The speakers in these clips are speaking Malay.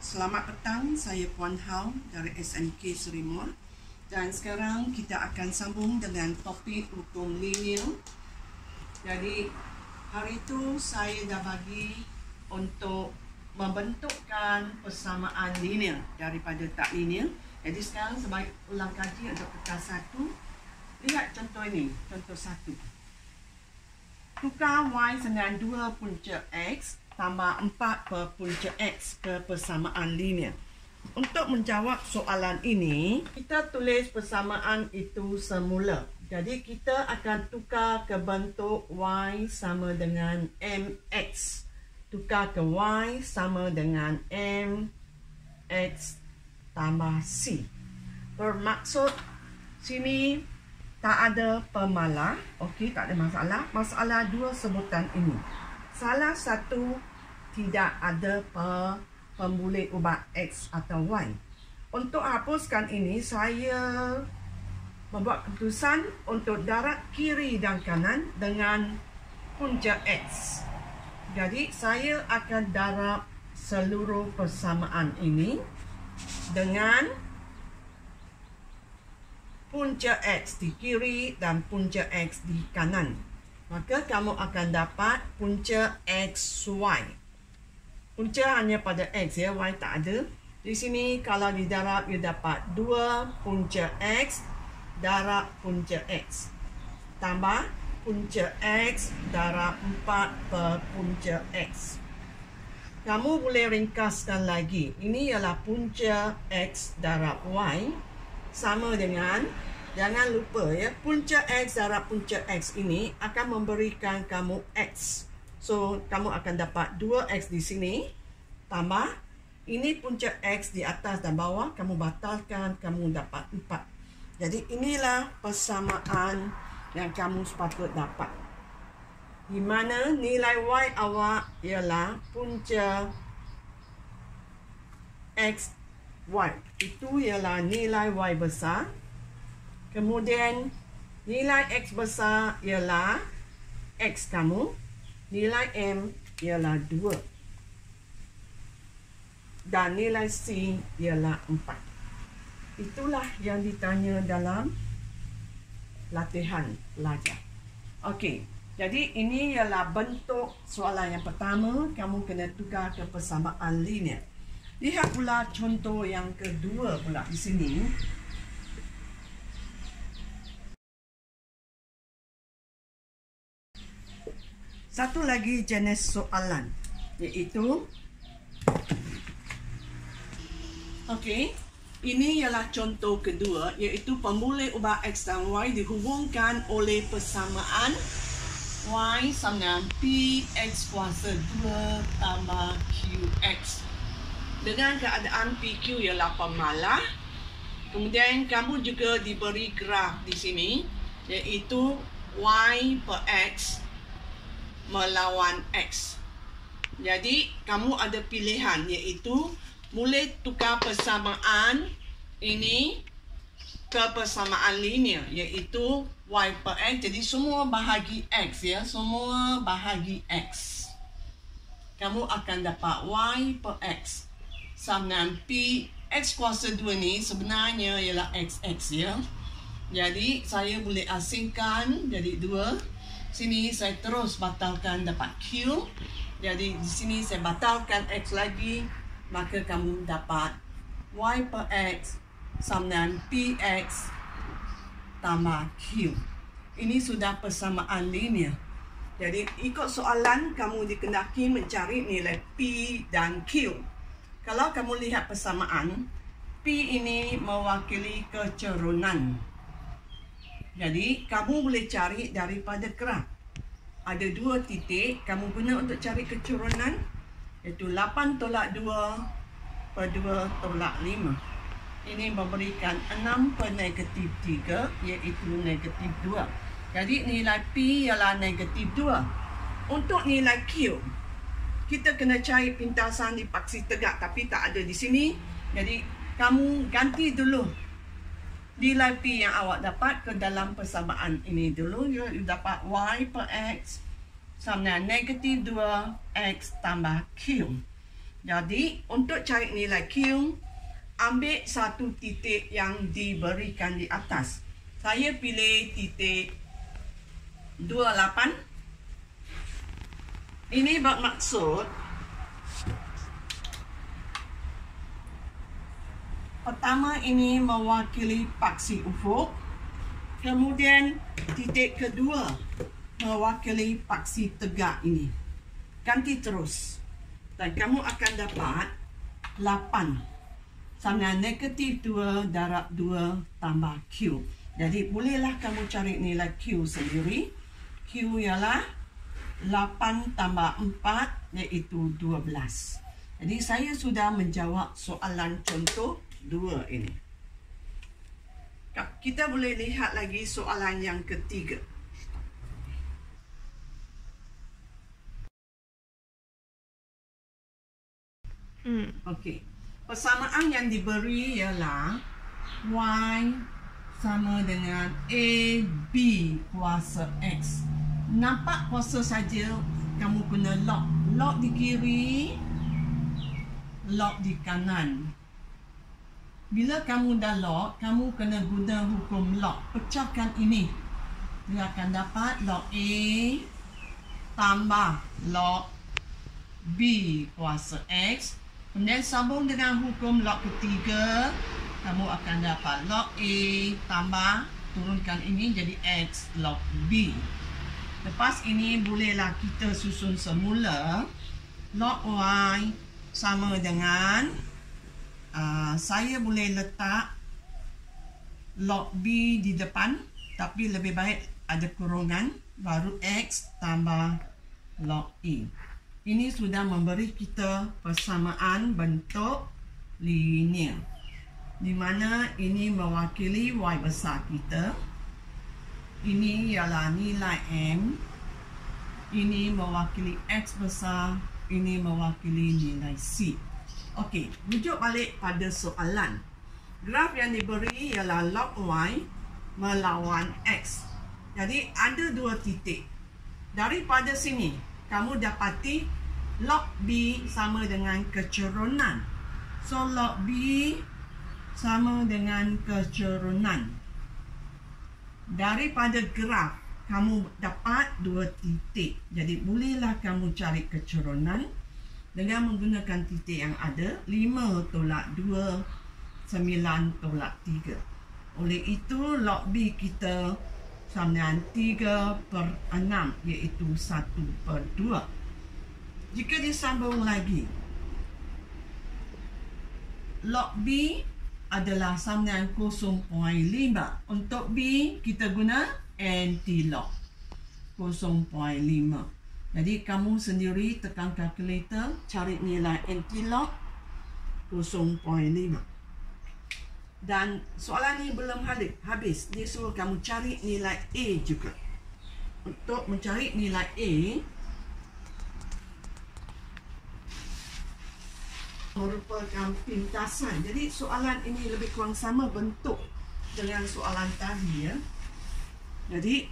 Selamat petang, saya Puan Hau dari SMK Serimur. Dan sekarang kita akan sambung dengan topik hukum linear. Jadi hari itu saya dah bagi untuk membentukkan persamaan linear daripada tak linear. Jadi sekarang sebaik ulang kaji untuk kertas 1. Lihat contoh ini, contoh 1. Tukar Y dengan 2 punca X tambah 4 per punca X ke persamaan linear. Untuk menjawab soalan ini, kita tulis persamaan itu semula. Jadi kita akan tukar ke bentuk Y sama dengan MX. Tukar ke Y sama dengan MX tambah C. Bermaksud sini tak ada pemalah. Okey, tak ada masalah. Masalah dua sebutan ini. Salah satu tidak ada pembuli ubat X atau Y. Untuk hapuskan ini, saya membuat keputusan untuk darab kiri dan kanan dengan punca X. Jadi, saya akan darab seluruh persamaan ini dengan punca X di kiri dan punca X di kanan. Maka kamu akan dapat punca XY. Punca hanya pada X ya, Y tak ada. Di sini kalau didarab, you dapat 2 punca X darab punca X. Tambah punca X darab 4 per punca X. Kamu boleh ringkaskan lagi. Ini ialah punca X darab Y sama dengan, jangan lupa ya, punca X darab punca X ini akan memberikan kamu X. So, kamu akan dapat 2X di sini, tambah, ini punca X di atas dan bawah, kamu batalkan, kamu dapat 4. Jadi, inilah persamaan yang kamu sepatut dapat. Di mana nilai Y awak ialah punca X Y. Itu ialah nilai Y besar. Kemudian nilai X besar ialah X kamu. Nilai M ialah 2. Dan nilai C ialah 4. Itulah yang ditanya dalam latihan belajar. Okey. Jadi ini ialah bentuk soalan yang pertama. Kamu kena tukar ke persamaan linear. Lihat pula contoh yang kedua pula di sini. Satu lagi jenis soalan, iaitu okey, ini ialah contoh kedua, iaitu pembuli ubat X dan Y dihubungkan oleh persamaan Y sama dengan PX kuasa 2 tambah QX. Dengan keadaan PQ ialah pemalah. Kemudian kamu juga diberi graf di sini, iaitu Y per X melawan X. Jadi kamu ada pilihan, iaitu boleh tukar persamaan ini ke persamaan linear, iaitu Y per X. Jadi semua bahagi X ya, semua bahagi X. Kamu akan dapat Y per X sama dengan P X kuasa 2 ni sebenarnya ialah XX ya. Jadi saya boleh asingkan jadi 2. Sini saya terus batalkan dapat Q. Jadi di sini saya batalkan X lagi. Maka kamu dapat Y per X sama dengan PX tambah Q. Ini sudah persamaan linear. Jadi ikut soalan kamu dikendaki mencari nilai P dan Q. Kalau kamu lihat persamaan, P ini mewakili kecerunan. Jadi, kamu boleh cari daripada graf. Ada 2 titik, kamu guna untuk cari kecerunan, iaitu 8 tolak 2 per 2 tolak 5. Ini memberikan 6 per negatif 3, iaitu negatif 2. Jadi, nilai P ialah negatif 2. Untuk nilai Q, kita kena cari pintasan di paksi tegak, tapi tak ada di sini. Jadi, kamu ganti dulu nilai P yang awak dapat ke dalam persamaan ini dulu. You dapat Y per X sama dengan negatif 2X tambah Q. Jadi, untuk cari nilai Q, ambil satu titik yang diberikan di atas. Saya pilih titik 28. Ini bermaksud pertama ini mewakili paksi ufuk, kemudian titik kedua mewakili paksi tegak ini. Ganti terus. Dan kamu akan dapat 8 sama negatif 2 darab 2 tambah Q. Jadi bolehlah kamu cari nilai Q sendiri. Q ialah 8 tambah 4 iaitu 12. Jadi saya sudah menjawab soalan contoh 2 ini. Kita boleh lihat lagi soalan yang ketiga. Okey. Persamaan yang diberi ialah Y sama dengan AB kuasa X. Nampak kuasa saja, kamu kena log. Log di kiri, log di kanan. Bila kamu dah log, kamu kena guna hukum log. Pecahkan ini. Dia akan dapat log A tambah log B kuasa X. Kemudian sambung dengan hukum log ketiga. Kamu akan dapat log A tambah, turunkan ini jadi X log B. Lepas ini bolehlah kita susun semula. Log Y sama dengan saya boleh letak log B di depan, tapi lebih baik ada kurungan, baru X tambah log E. Ini sudah memberi kita persamaan bentuk linear, di mana ini mewakili Y besar kita. Ini ialah nilai M. Ini mewakili X besar. Ini mewakili nilai C. Okey, rujuk balik pada soalan. Graf yang diberi ialah log Y melawan X. Jadi ada dua titik. Daripada sini, kamu dapati log B sama dengan kecerunan. So, log B sama dengan kecerunan. Daripada graf, kamu dapat dua titik. Jadi, bolehlah kamu cari kecerunan dengan menggunakan titik yang ada. 5 tolak 2, 9 tolak 3. Oleh itu, log B kita sama dengan 3/6, iaitu 1/2. Jika disambung lagi, log B adalah sama dengan 0.5. Untuk B, kita guna anti-log 0.5. Jadi, kamu sendiri tekan kalkulator, cari nilai anti-log 0.5. Dan soalan ini belum habis. Dia suruh kamu cari nilai A juga. Untuk mencari nilai A, merupakan pintasan. Jadi soalan ini lebih kurang sama bentuk dengan soalan tadi, ya. Jadi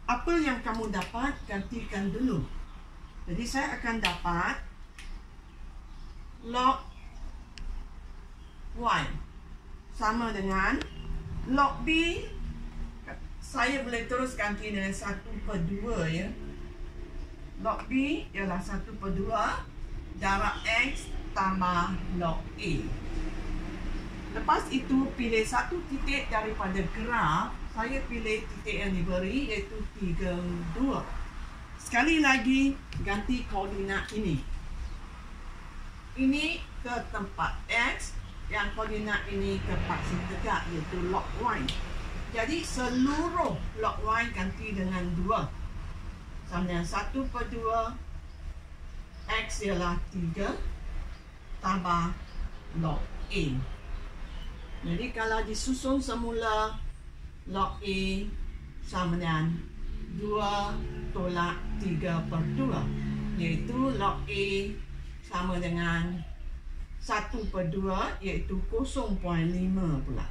apa yang kamu dapat, gantikan dulu. Jadi saya akan dapat log Y sama dengan log B. Saya boleh terus ganti dengan 1/2, ya. Log B ialah 1/2 darab X tambah log A. Lepas itu, pilih satu titik daripada graf. Saya pilih titik yang diberi, iaitu 32. Sekali lagi, ganti koordinat ini. Ini ke tempat X, yang koordinat ini ke paksi tegak, iaitu log Y. Jadi, seluruh log Y ganti dengan 2. Sama dengan 1/2. X ialah 3 tambah log A. Jadi kalau disusun semula, log A sama dengan 2 tolak 3/2, iaitu log A sama dengan 1/2, iaitu 0.5 pula.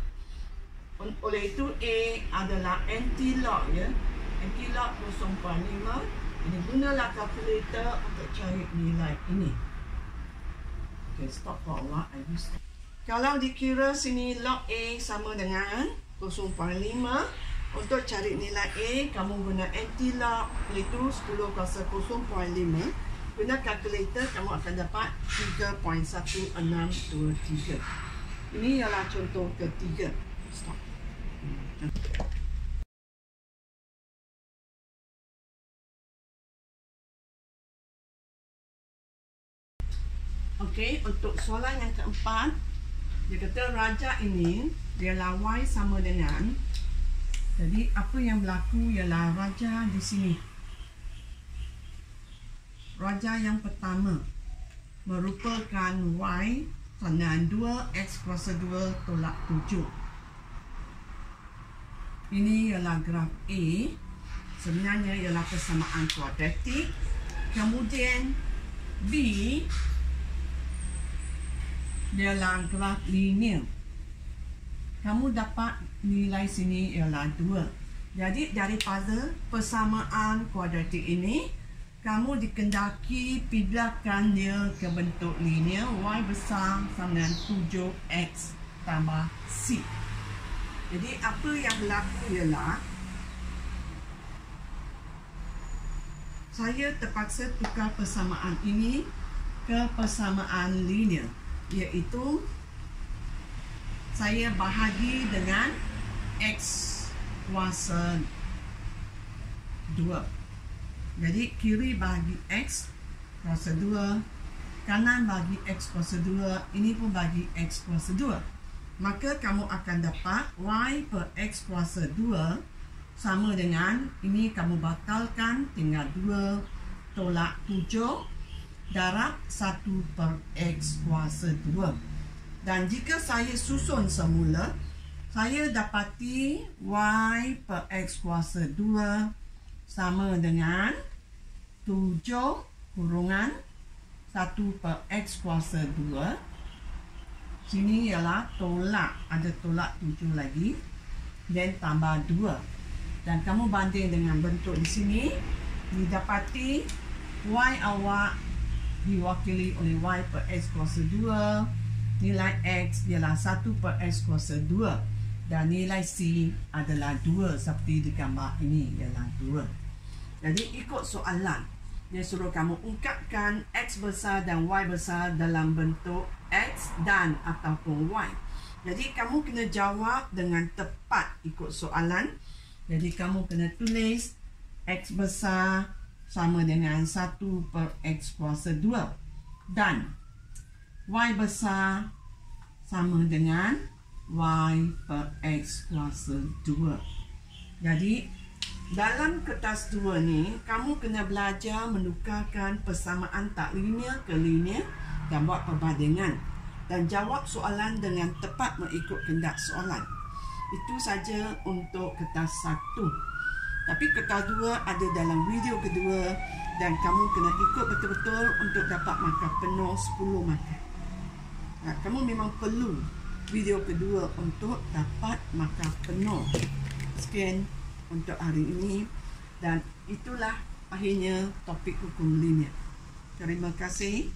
Oleh itu A adalah anti-log, ya. Anti-log 0.5. Jadi gunalah kalkulator untuk cari nilai ini. Okay, stop for a while. Kalau dikira sini log A sama dengan 0.5, untuk cari nilai A, kamu guna anti-log, iaitu 10 kuasa 0.5. Guna kalkulator, kamu akan dapat 3.1623. Ini ialah contoh ketiga. Stop. Okey, untuk soalan yang keempat, dia kata raja ini ialah Y sama dengan, jadi apa yang berlaku ialah raja di sini. Raja yang pertama merupakan Y dengan 2x kuasa 2 tolak 7. Ini ialah graf A. Sebenarnya ialah persamaan kuadratik. Kemudian B ialah graf linear. Kamu dapat nilai sini ialah 2. Jadi daripada persamaan kuadratik ini, kamu dikendaki pindahkan dia ke bentuk linear. Y besar sama dengan 7x tambah C. Jadi apa yang berlaku ialah saya terpaksa tukar persamaan ini ke persamaan linear, iaitu saya bahagi dengan x kuasa 2. Jadi kiri bagi x kuasa 2, kanan bagi x kuasa 2, ini pun bagi x kuasa 2. Maka kamu akan dapat y per x kuasa 2 sama dengan, ini kamu batalkan, tinggal 2 tolak 7 darab 1 per x kuasa 2. Dan jika saya susun semula, saya dapati y per x kuasa 2 sama dengan 7 kurungan 1 per x kuasa 2. Sini ialah tolak, ada tolak 7 lagi, dan tambah 2. Dan kamu banding dengan bentuk di sini, didapati y awak diwakili oleh y per x kuasa 2, nilai x ialah 1 per x kuasa 2, dan nilai c adalah 2 seperti di gambar ini, ialah 2. Jadi ikut soalan, dia suruh kamu ungkapkan x besar dan y besar dalam bentuk x dan ataupun y. Jadi kamu kena jawab dengan tepat ikut soalan. Jadi kamu kena tulis x besar sama dengan 1 per x kuasa 2 dan y besar sama dengan y per x kuasa 2. Jadi dalam kertas 2 ni, kamu kena belajar menukarkan persamaan tak linear ke linear dan buat perbandingan dan jawab soalan dengan tepat mengikut kehendak soalan. Itu saja untuk kertas 1. Tapi kertas 2 ada dalam video kedua dan kamu kena ikut betul-betul untuk dapat markah penuh 10 markah. Kamu memang perlu video kedua untuk dapat markah penuh. Sekian untuk hari ini, dan itulah akhirnya topik hukum linear. Terima kasih.